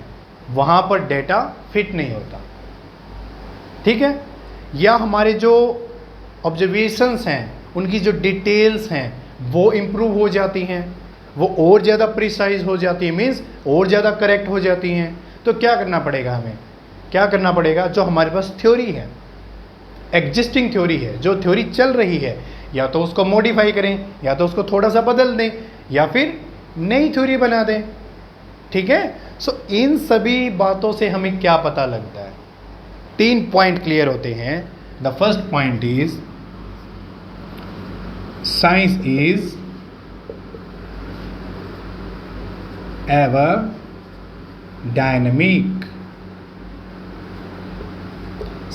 वहाँ पर डेटा फिट नहीं होता, ठीक है, या हमारे जो ऑब्जर्वेशंस हैं उनकी जो डिटेल्स हैं वो इम्प्रूव हो जाती हैं, वो और ज़्यादा प्रिसाइज हो जाती है, मीन्स और ज़्यादा करेक्ट हो जाती हैं। तो क्या करना पड़ेगा हमें, क्या करना पड़ेगा? जो हमारे पास थ्योरी है, एग्जिस्टिंग थ्योरी है, जो थ्योरी चल रही है, या तो उसको मॉडिफाई करें, या तो उसको थोड़ा सा बदल दें, या फिर नई थ्योरी बना दें। ठीक है, सो इन सभी बातों से हमें क्या पता लगता है? 3 पॉइंट क्लियर होते हैं। The first point is science is ever dynamic.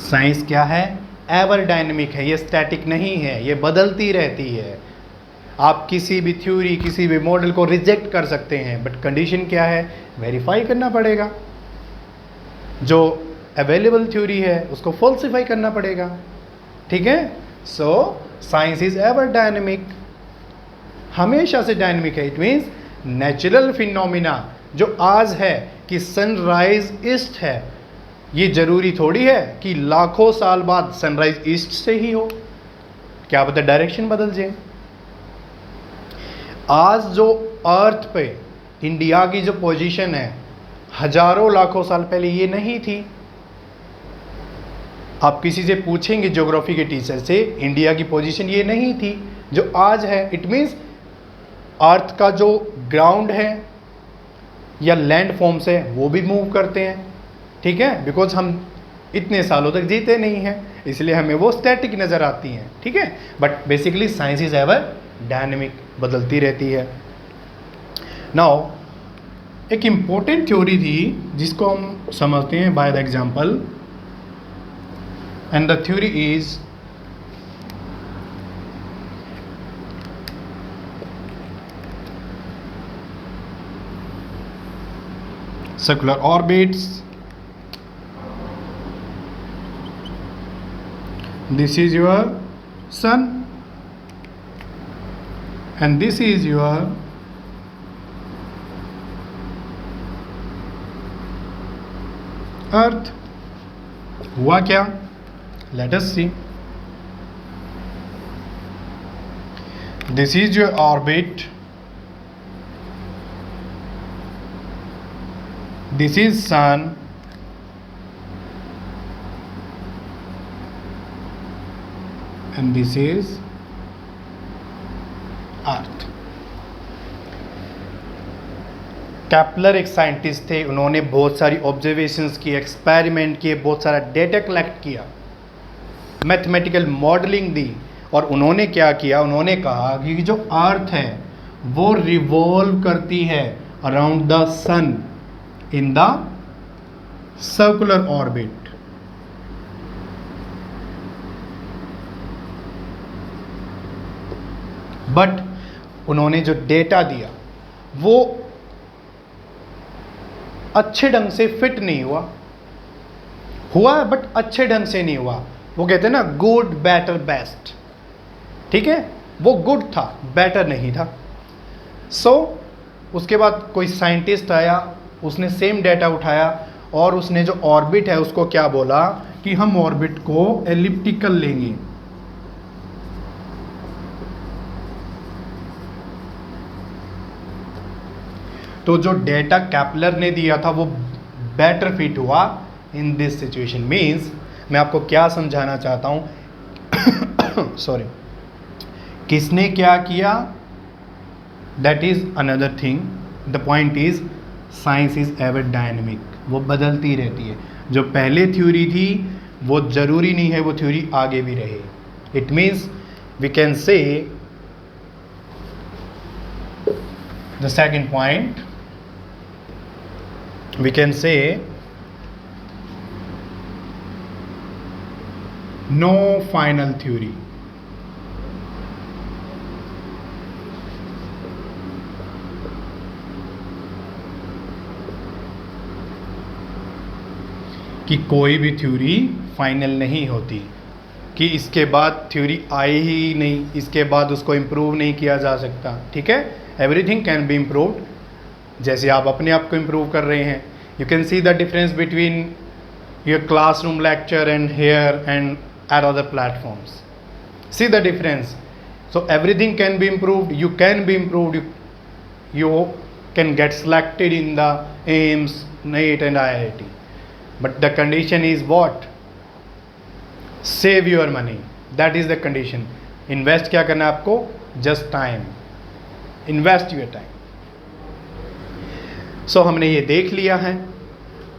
Science क्या है? एवर डायनेमिक है, ये स्टैटिक नहीं है, ये बदलती रहती है। आप किसी भी थ्योरी, किसी भी मॉडल को रिजेक्ट कर सकते हैं, बट कंडीशन क्या है? वेरीफाई करना पड़ेगा। जो अवेलेबल थ्योरी है उसको फॉल्सिफाई करना पड़ेगा। ठीक है, so science is ever dynamic, हमेशा से डायनेमिक है। इट मीन्स नेचुरल फिनोमिना जो आज है कि सनराइज ईस्ट है, ये जरूरी थोड़ी है कि लाखों साल बाद सनराइज ईस्ट से ही हो, क्या पता डायरेक्शन बदल जाए। आज जो अर्थ पे इंडिया की जो पोजीशन है, हजारों लाखों साल पहले ये नहीं थी। आप किसी से पूछेंगे ज्योग्राफी के टीचर से, इंडिया की पोजीशन ये नहीं थी जो आज है। इट मीन्स अर्थ का जो ग्राउंड है या लैंड फॉर्म्स है वो भी मूव करते हैं। ठीक है, बिकॉज हम इतने सालों तक जीते नहीं हैं, इसलिए हमें वो स्टैटिक नज़र आती हैं। ठीक है, but basically science is ever dynamic, बदलती रहती है। नाउ एक इम्पोर्टेंट थ्योरी थी जिसको हम समझते हैं by the example, and the theory is circular orbits. This is your sun and this is your earth. हुआ क्या? Let us see. This is your orbit. This is sun and this is earth. Kepler एक scientist थे, उन्होंने बहुत सारी observations की, experiment किए, बहुत सारा डेटा कलेक्ट किया, मैथमेटिकल मॉडलिंग दी, और उन्होंने क्या किया? उन्होंने कहा कि जो अर्थ है वो रिवॉल्व करती है around the sun in the circular orbit. But उन्होंने जो डेटा दिया वो अच्छे ढंग से फिट नहीं हुआ बट अच्छे ढंग से नहीं हुआ। वो कहते हैं ना गुड बेटर बेस्ट, ठीक है, वो गुड था, बेटर नहीं था। सो उसके बाद कोई साइंटिस्ट आया, उसने सेम डेटा उठाया और उसने जो ऑर्बिट है उसको क्या बोला कि हम ऑर्बिट को एलिप्टिकल लेंगे। तो जो डेटा केपलर ने दिया था वो बेटर फिट हुआ इन दिस सिचुएशन। मीन्स मैं आपको क्या समझाना चाहता हूं सॉरी, किसने क्या किया that is another thing, the point is science is ever dynamic, वो बदलती रहती है। जो पहले थ्योरी थी वो जरूरी नहीं है वो थ्योरी आगे भी रहे। It means we can say the second point, we can say no final theory। कि कोई भी थ्योरी फाइनल नहीं होती, कि इसके बाद थ्योरी आई ही नहीं, इसके बाद उसको इम्प्रूव नहीं किया जा सकता। ठीक है, एवरीथिंग कैन बी इम्प्रूव्ड, जैसे आप अपने आप को इम्प्रूव कर रहे हैं। You can see the difference between your classroom lecture and here and at other platforms, see the difference. So everything can be improved, you can be improved, you can get selected in the AIMS, NEET and IIT, but the condition is what? Save your money, that is the condition। invest क्या करना है आपको? just time, invest your time। सो हमने ये देख लिया है।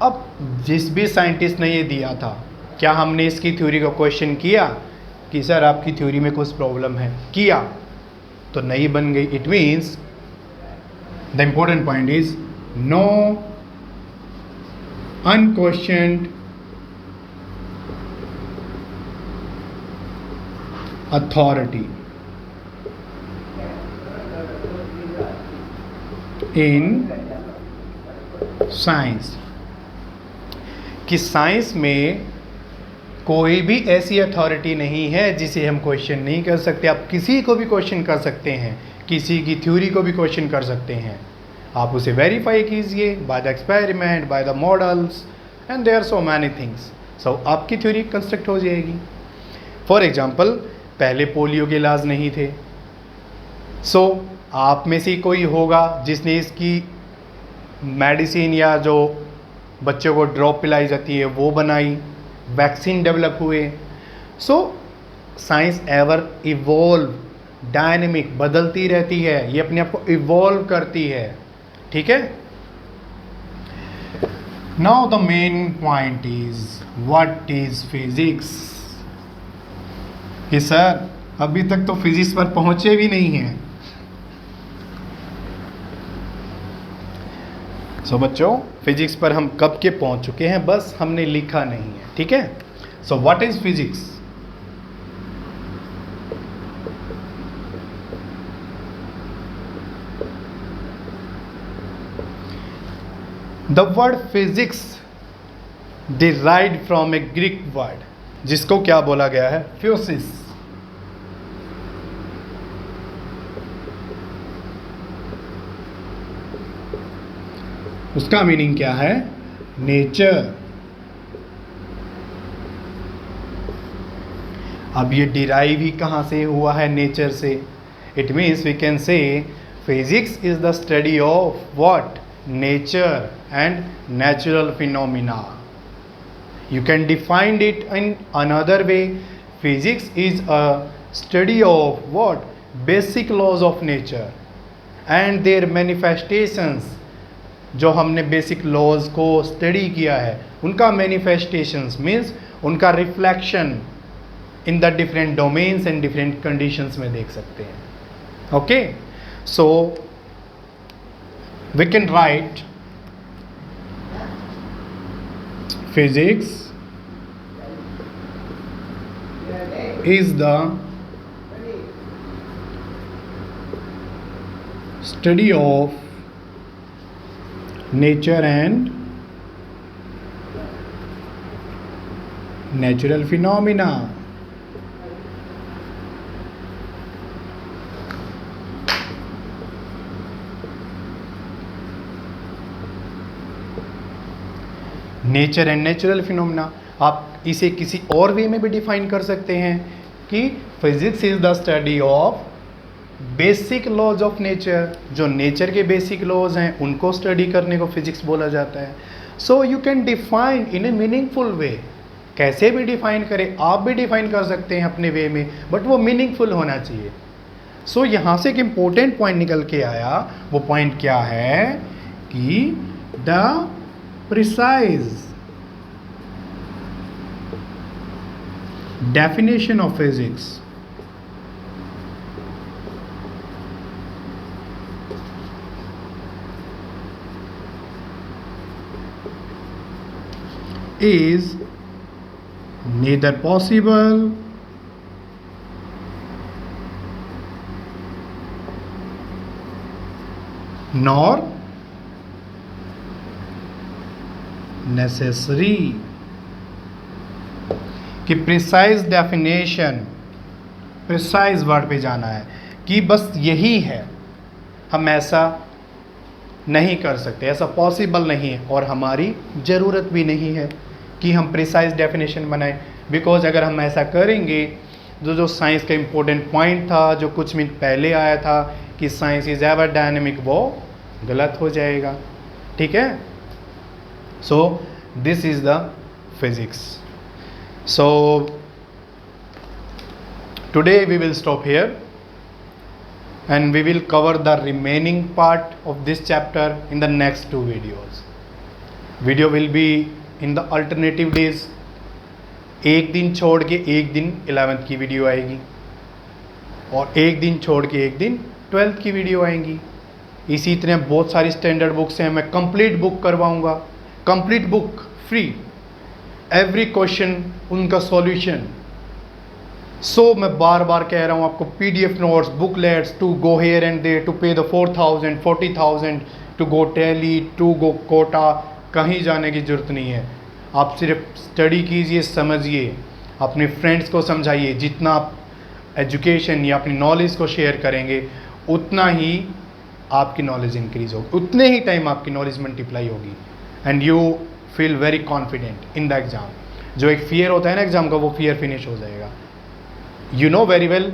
अब जिस भी साइंटिस्ट ने ये दिया था, क्या हमने इसकी थ्योरी को क्वेश्चन किया कि सर आपकी थ्योरी में कुछ प्रॉब्लम है? किया तो नहीं बन गई। It means the important point is no unquestioned authority in science, कि साइंस में कोई भी ऐसी अथॉरिटी नहीं है जिसे हम क्वेश्चन नहीं कर सकते। आप किसी को भी क्वेश्चन कर सकते हैं, किसी की थ्योरी को भी क्वेश्चन कर सकते हैं। आप उसे वेरीफाई कीजिए by the experiment, by the models and there are so many things. So आपकी थ्योरी कंस्ट्रक्ट हो जाएगी। फॉर एग्जाम्पल, पहले पोलियो के इलाज नहीं थे। सो आप में से कोई होगा जिसने इसकी मेडिसिन या जो बच्चों को ड्रॉप पिलाई जाती है वो बनाई, वैक्सीन डेवलप हुए। So science ever evolve, dynamic, बदलती रहती है, ये अपने आप को इवॉल्व करती है। ठीक है। Now the main point is what is physics. कि सर अभी तक तो फिजिक्स पर पहुंचे भी नहीं हैं। सो बच्चों, फिजिक्स पर हम कब के पहुंच चुके हैं, बस हमने लिखा नहीं है। ठीक है। So what is physics? The word physics derived from A Greek word, जिसको क्या बोला गया है? फ्यूसिस। उसका मीनिंग क्या है? नेचर। अब ये डिराइव ही कहाँ से हुआ है? नेचर से। It means we can say physics is the study of what? Nature and natural phenomena. You can define it in another way. Physics is a study of what? Basic laws of nature and their manifestations। जो हमने basic laws को study किया है उनका manifestations means उनका reflection in the different domains and different conditions में देख सकते हैं। Okay, so we can write physics is the study of nature and natural phenomena। Nature and natural phenomena. आप इसे किसी और वे में भी डिफाइन कर सकते हैं कि physics is the study of basic laws of nature. जो नेचर के बेसिक लॉज हैं उनको स्टडी करने को फिजिक्स बोला जाता है। So you can define in a meaningful way. कैसे भी डिफाइन करें, आप भी डिफाइन कर सकते हैं अपने वे में, बट वो मीनिंगफुल होना चाहिए। सो यहाँ से एक इम्पोर्टेंट पॉइंट निकल के आया। वो पॉइंट क्या है कि the precise definition of physics is neither possible nor necessary। कि प्रिसाइज डेफिनेशन, प्रिसाइज वर्ड पे जाना है कि बस यही है, हम ऐसा नहीं कर सकते, ऐसा पॉसिबल नहीं है और हमारी ज़रूरत भी नहीं है कि हम प्रिसाइज डेफिनेशन बनाएं। बिकॉज अगर हम ऐसा करेंगे, जो साइंस का इम्पोर्टेंट पॉइंट था जो कुछ मिनट पहले आया था कि साइंस इज एवर डायनेमिक, वो गलत हो जाएगा। ठीक है। सो this is the physics. So today we will stop here and we will cover the remaining part of this chapter in the next 2 videos. Video will be in the alternative days. एक दिन छोड़ के एक दिन 11th की video आएगी और एक दिन छोड़ के एक दिन 12th की वीडियो आएंगी। इसी तरह बहुत सारी स्टैंडर्ड बुक्स हैं, मैं कंप्लीट बुक करवाऊंगा, complete book free, every question उनका सॉल्यूशन। सो मैं बार बार कह रहा हूँ आपको PDF notes, booklets to go here and there, to pay the 4,000 40,000 to go Delhi, to go Kota, कहीं जाने की ज़रूरत नहीं है। आप सिर्फ स्टडी कीजिए, समझिए, अपने फ्रेंड्स को समझाइए। जितना आप एजुकेशन या अपनी नॉलेज को शेयर करेंगे उतना ही आपकी नॉलेज इंक्रीज होगी, उतने ही टाइम आपकी नॉलेज मल्टीप्लाई होगी and you feel very confident in the exam. जो एक फियर होता है ना एग्ज़ाम का, वो फियर फिनिश हो जाएगा। You know very well,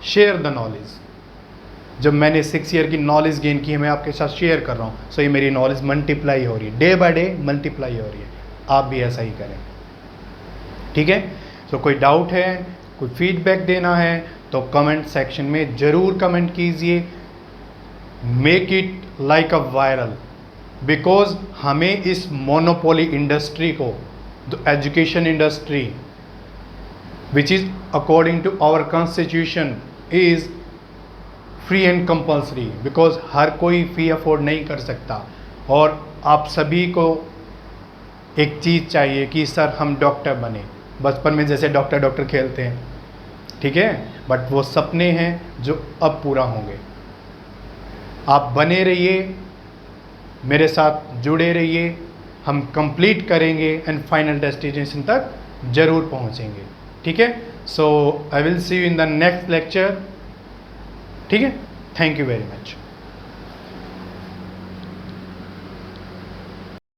share the knowledge. जब मैंने 6 ईयर की नॉलेज गेन की है, मैं आपके साथ शेयर कर रहा हूँ। सो ये मेरी नॉलेज मल्टीप्लाई हो रही है, डे बाय डे मल्टीप्लाई हो रही है। आप भी ऐसा ही करें। ठीक है। सो कोई डाउट है, कोई फीडबैक देना है तो कमेंट सेक्शन में ज़रूर कमेंट कीजिए। Make it like a viral, because हमें इस मोनोपोली इंडस्ट्री को, the education industry which is according to our constitution is free and compulsory, because हर कोई फ़ी अफोर्ड नहीं कर सकता। और आप सभी को एक चीज़ चाहिए कि सर हम डॉक्टर बने, बचपन में जैसे डॉक्टर खेलते हैं, ठीक है, बट वो सपने हैं जो अब पूरा होंगे। आप बने रहिए, मेरे साथ जुड़े रहिए, हम कंप्लीट करेंगे एंड फाइनल डेस्टिनेशन तक ज़रूर पहुंचेंगे। ठीक है। So I will see you in the next lecture. ठीक है। Thank you very much.